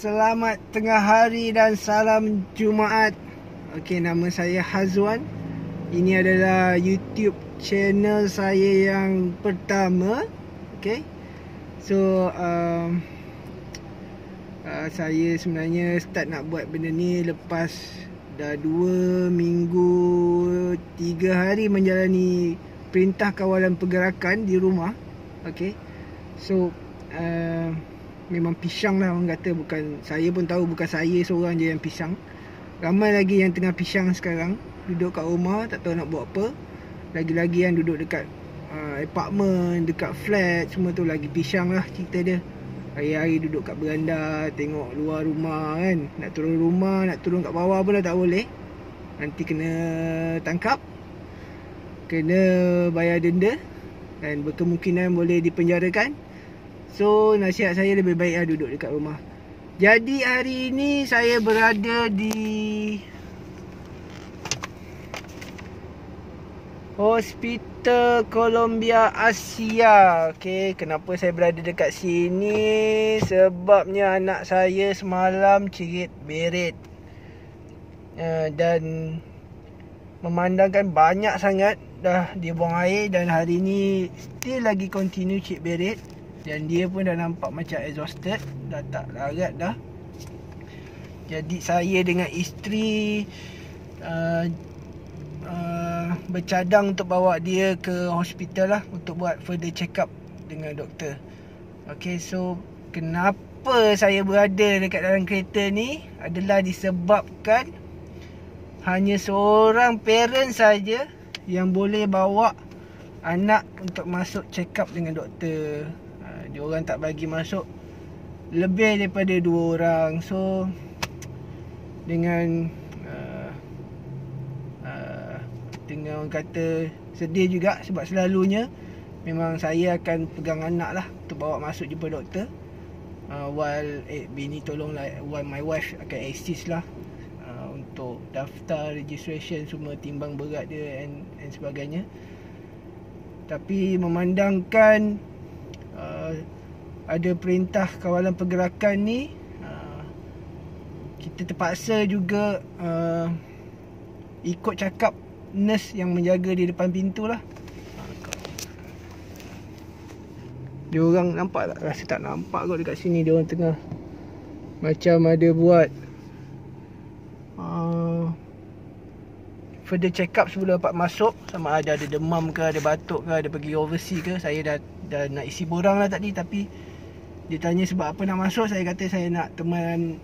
Selamat tengah hari dan salam Jumaat. Okey, nama saya Hazwan. Ini adalah YouTube channel saya yang pertama. Okey. So saya sebenarnya start nak buat benda ni lepas dah 2 minggu 3 hari menjalani perintah kawalan pergerakan di rumah. Okey. So memang pisang lah orang kata. Bukan, saya pun tahu bukan saya seorang je yang pisang. Ramai lagi yang tengah pisang sekarang, duduk kat rumah tak tahu nak buat apa. Lagi-lagi yang duduk dekat apartment, dekat flat, semua tu lagi pisang lah cerita dia. Hari-hari duduk kat beranda, tengok luar rumah kan. Nak turun rumah, nak turun kat bawah pun dah tak boleh. Nanti kena tangkap, kena bayar denda, dan berkemungkinan boleh dipenjarakan. So nasihat saya lebih baik lah duduk dekat rumah. Jadi hari ini saya berada di Hospital Columbia Asia. Okay, kenapa saya berada dekat sini? Sebabnya anak saya semalam cerit berit dan memandangkan banyak sangat dah dia buang air. Dan hari ni still lagi continue cerit berit. Dan dia pun dah nampak macam exhausted, dah tak larat dah. Jadi saya dengan isteri bercadang untuk bawa dia ke hospital lah, untuk buat further check up dengan doktor. Okay, so kenapa saya berada dekat dalam kereta ni adalah disebabkan hanya seorang parent saja yang boleh bawa anak untuk masuk check up dengan doktor. Diorang tak bagi masuk lebih daripada 2 orang. So dengan orang kata sedih juga, sebab selalunya memang saya akan pegang anak lah untuk bawa masuk jumpa doktor, while bini tolonglah, while my wife akan assist lah untuk daftar, registration semua, timbang berat dia and sebagainya. Tapi memandangkan ada perintah kawalan pergerakan ni, kita terpaksa juga ikut cakap nurse yang menjaga di depan pintu lah. Diorang nampak tak? Rasa tak nampak kot dekat sini. Diorang tengah macam ada buat further check up sebelum dapat masuk. Sama ada demam ke, ada batuk ke, ada pergi overseas ke. Saya dah nak isi borang lah tadi, tapi dia tanya sebab apa nak masuk. Saya kata saya nak teman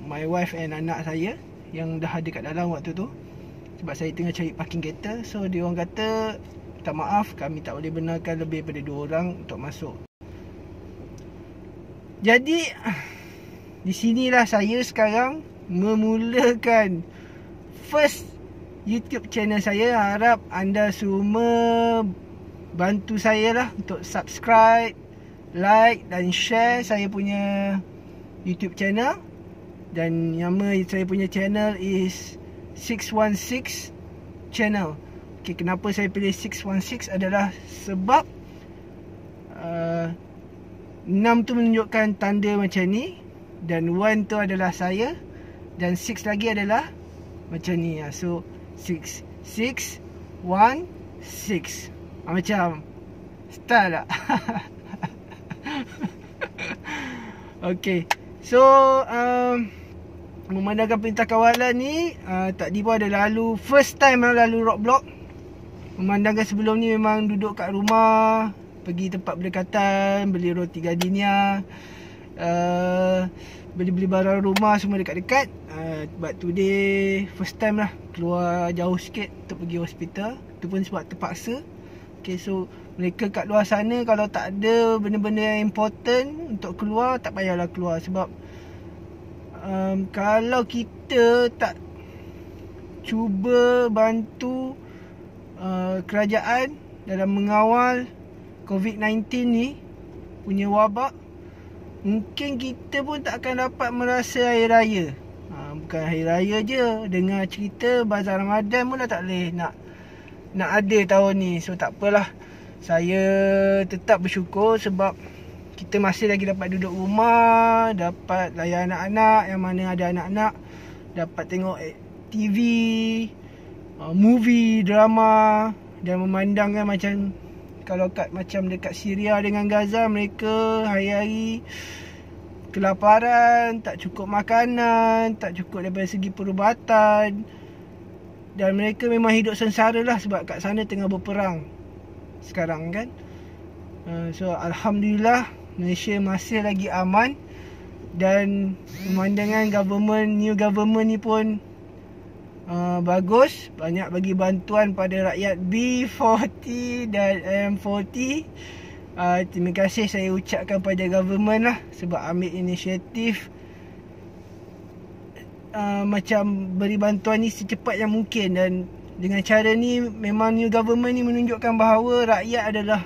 my wife and anak saya yang dah ada kat dalam waktu tu, sebab saya tengah cari parking kereta. So dia orang kata, minta maaf, kami tak boleh benarkan lebih daripada 2 orang untuk masuk. Jadi di sinilah saya sekarang memulakan first YouTube channel saya. Harap anda semua bantu saya lah untuk subscribe, like dan share saya punya YouTube channel. Dan nama saya punya channel is 616 channel. Okay, kenapa saya pilih 616 adalah sebab 6 tu menunjukkan tanda macam ni, dan 1 tu adalah saya, dan 6 lagi adalah macam ni. So 6 6 1 6. Macam style tak? Okay, so memandangkan perintah kawalan ni, tadi pun ada lalu, first time lalu roadblock. Memandangkan sebelum ni memang duduk kat rumah, pergi tempat berdekatan, beli roti gardenia, beli-beli barang rumah semua dekat-dekat. But today first time lah keluar jauh sikit untuk pergi hospital. Itu pun sebab terpaksa. Okay, so mereka kat luar sana kalau tak ada benda-benda yang important untuk keluar, tak payahlah keluar. Sebab kalau kita tak cuba bantu kerajaan dalam mengawal COVID-19 ni punya wabak, mungkin kita pun tak akan dapat merasa hari raya. Bukan hari raya je, dengar cerita bazar Ramadan pun dah tak boleh nak ada tahun ni. So tak apalah, saya tetap bersyukur sebab kita masih lagi dapat duduk rumah, dapat layan anak-anak yang mana ada anak-anak, dapat tengok TV, movie, drama, dan memandangkan macam kalau macam dekat Syria dengan Gaza, mereka hari-hari kelaparan, tak cukup makanan, tak cukup daripada segi perubatan, dan mereka memang hidup sengsara lah sebab kat sana tengah berperang sekarang kan. So Alhamdulillah Malaysia masih lagi aman, dan pemandangan new government ni pun bagus, banyak bagi bantuan pada rakyat B40 dan M40. Terima kasih saya ucapkan pada government lah sebab ambil inisiatif macam beri bantuan ni secepat yang mungkin, dan dengan cara ni memang new government ni menunjukkan bahawa rakyat adalah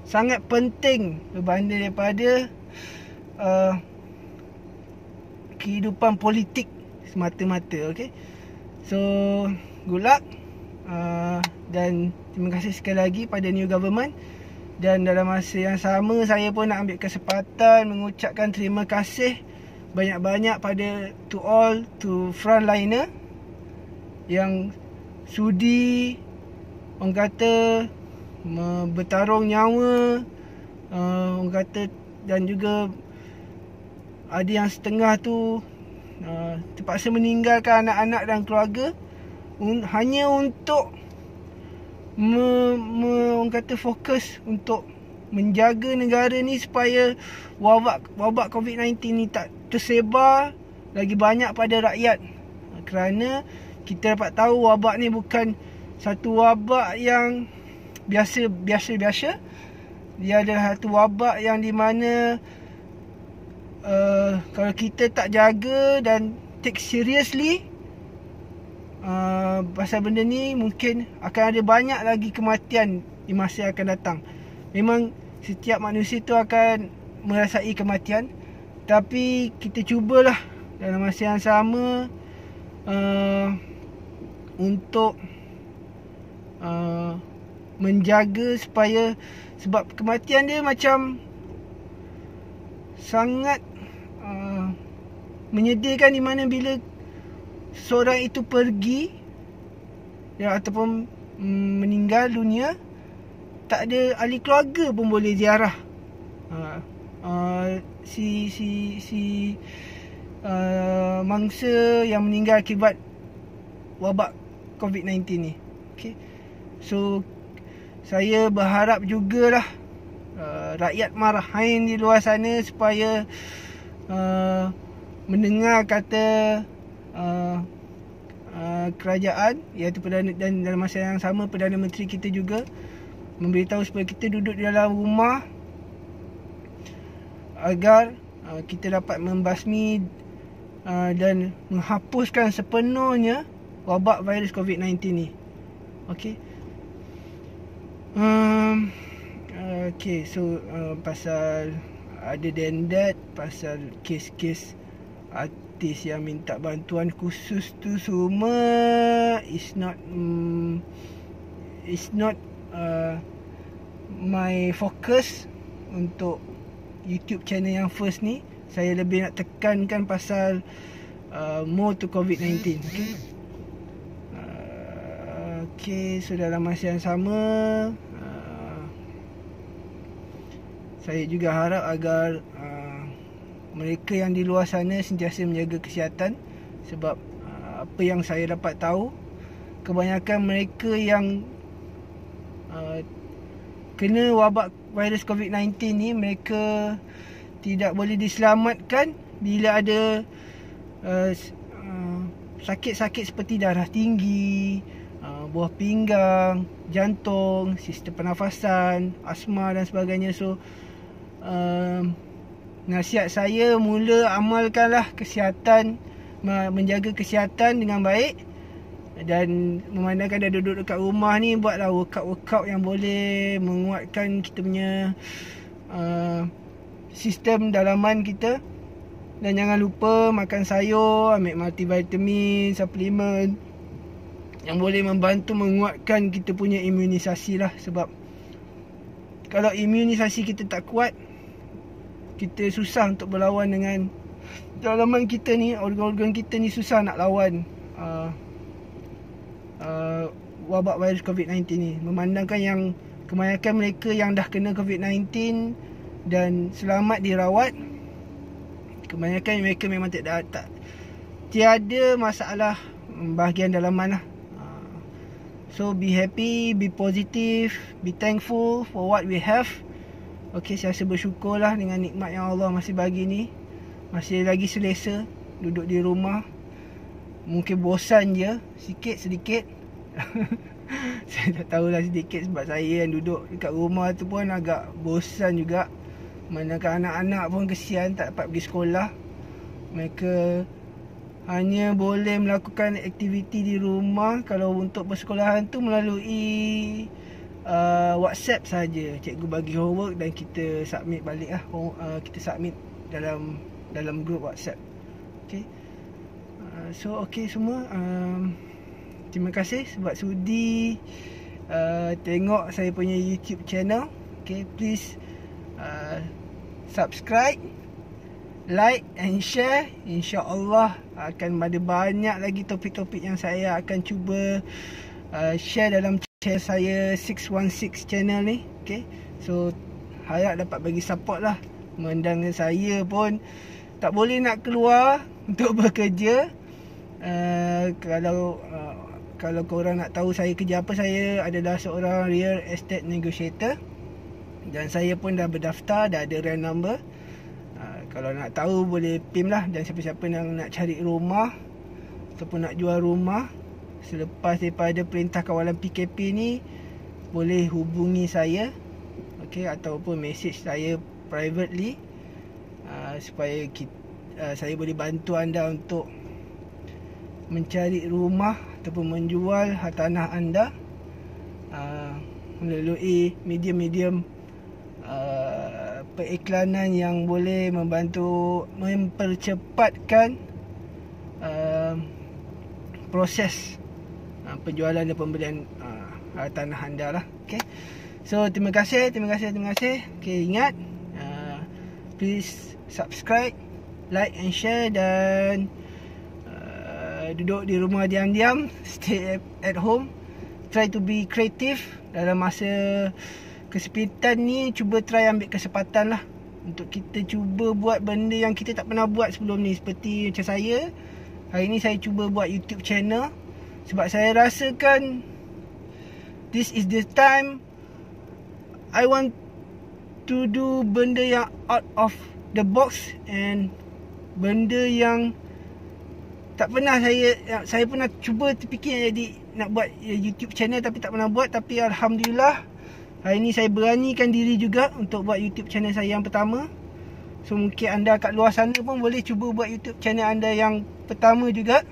sangat penting berbanding daripada kehidupan politik semata-mata. Okay, so good luck, dan terima kasih sekali lagi pada new government. Dan dalam masa yang sama, saya pun nak ambil kesempatan mengucapkan terima kasih banyak-banyak pada to frontliner yang sudi orang kata bertarung nyawa, orang kata, dan juga ada yang setengah tu terpaksa meninggalkan anak-anak dan keluarga hanya untuk orang kata fokus untuk menjaga negara ni supaya wabak COVID-19 ni tak tersebar lagi banyak pada rakyat. Kerana kita dapat tahu wabak ni bukan satu wabak yang biasa-biasa. Dia adalah satu wabak yang di mana kalau kita tak jaga dan take seriously pasal benda ni, mungkin akan ada banyak lagi kematian di masa yang akan datang. Memang setiap manusia tu akan merasai kematian, tapi kita cubalah dalam masa yang sama untuk menjaga supaya, sebab kematian dia macam sangat menyedihkan, di mana bila seorang itu pergi ataupun meninggal dunia, tak ada ahli keluarga pun boleh ziarah mangsa yang meninggal akibat wabak COVID-19 ni. Okay, so saya berharap jugalah rakyat Marhain di luar sana supaya mendengar kata kerajaan, iaitu Perdana, dan dalam masa yang sama Perdana Menteri kita juga memberitahu supaya kita duduk di dalam rumah agar kita dapat membasmi dan menghapuskan sepenuhnya wabak virus COVID-19 ni. Okay. Okay, so pasal other than that, pasal kes-kes artis yang minta bantuan khusus tu semua is not my focus untuk YouTube channel yang first ni. Saya lebih nak tekankan pasal more to COVID-19. Okay. Okay, so dalam masa yang sama saya juga harap agar mereka yang di luar sana sentiasa menjaga kesihatan, sebab apa yang saya dapat tahu, kebanyakan mereka yang kena wabak virus COVID-19 ni, mereka tidak boleh diselamatkan bila ada sakit-sakit seperti darah tinggi, buah pinggang, jantung, sistem pernafasan, asma dan sebagainya. So nasihat saya, mula amalkanlah kesihatan, menjaga kesihatan dengan baik, dan memandangkan dah duduk dekat rumah ni, buatlah workout yang boleh menguatkan kita punya sistem dalaman kita. Dan jangan lupa makan sayur, ambil multivitamin, suplemen yang boleh membantu menguatkan kita punya imunisasi lah. Sebab kalau imunisasi kita tak kuat, kita susah untuk berlawan dengan dalaman kita ni, organ-organ kita ni susah nak lawan wabak virus COVID-19 ni. Memandangkan yang kebanyakan mereka yang dah kena COVID-19 dan selamat dirawat, kebanyakan mereka memang tiada masalah bahagian dalaman lah. So be happy, be positive, be thankful for what we have. Okay, saya rasa bersyukurlah dengan nikmat yang Allah masih bagi ni. Masih lagi selesa duduk di rumah. Mungkin bosan je sedikit. Saya tak tahulah sedikit sebab saya yang duduk dekat rumah tu pun agak bosan juga. Manakala anak-anak pun kesian tak dapat pergi sekolah. Mereka hanya boleh melakukan aktiviti di rumah. Kalau untuk persekolahan tu melalui WhatsApp saja. Cikgu bagi homework dan kita submit balik lah. Kita submit dalam grup WhatsApp. Okay. So okay semua, terima kasih sebab sudi tengok saya punya YouTube channel. Okay, please subscribe, like and share. InsyaAllah akan ada banyak lagi topik-topik yang saya akan cuba share dalam channel saya 616 channel ni. Okay, so harap dapat bagi support lah. Memandang saya pun tak boleh nak keluar untuk bekerja. Kalau korang nak tahu saya kerja apa, saya adalah seorang real estate negotiator. Dan saya pun dah berdaftar, dah ada RAN number. Kalau nak tahu boleh PIM lah. Dan siapa-siapa yang nak cari rumah ataupun nak jual rumah selepas daripada perintah kawalan PKP ni, boleh hubungi saya. Okay, ataupun message saya privately, supaya saya boleh bantu anda untuk mencari rumah ataupun menjual tanah anda melalui medium-medium periklanan yang boleh membantu mempercepatkan proses penjualan dan pembelian tanah anda lah. Okay, so terima kasih. Okay, ingat, please subscribe, like and share, dan duduk di rumah diam-diam, stay at home, try to be creative dalam masa kesempitan ni. Cuba try ambil kesempatan lah untuk kita cuba buat benda yang kita tak pernah buat sebelum ni. Seperti macam saya, hari ni saya cuba buat YouTube channel sebab saya rasakan this is the time I want to do benda yang out of the box, and benda yang tak pernah saya pernah cuba terfikir jadi nak buat YouTube channel tapi tak pernah buat. Tapi alhamdulillah hari ni saya beranikan diri juga untuk buat YouTube channel saya yang pertama. So mungkin anda kat luar sana pun boleh cuba buat YouTube channel anda yang pertama juga.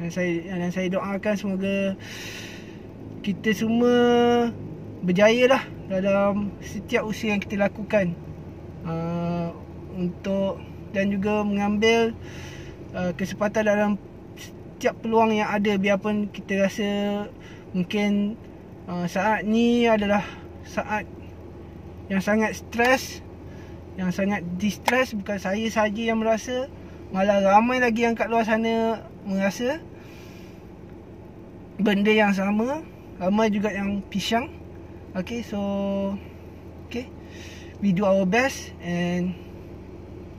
Dan saya doakan semoga kita semua berjaya lah dalam setiap usaha yang kita lakukan, untuk dan juga mengambil kesempatan dalam setiap peluang yang ada. Biarpun kita rasa mungkin saat ni adalah saat yang sangat stres, yang sangat distress. Bukan saya saja yang merasa, malah ramai lagi yang kat luar sana merasa benda yang sama. Ramai juga yang pisang. Okay, so okay, we do our best, and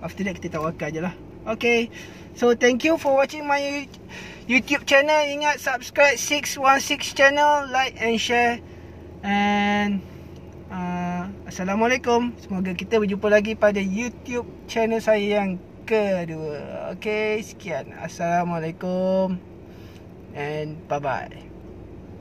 after that kita tawakal je lah. Okay, so thank you for watching my YouTube channel. Ingat subscribe 616 channel, like and share, and Assalamualaikum. Semoga kita berjumpa lagi pada YouTube channel saya yang kedua. Okay, sekian. Assalamualaikum and bye bye.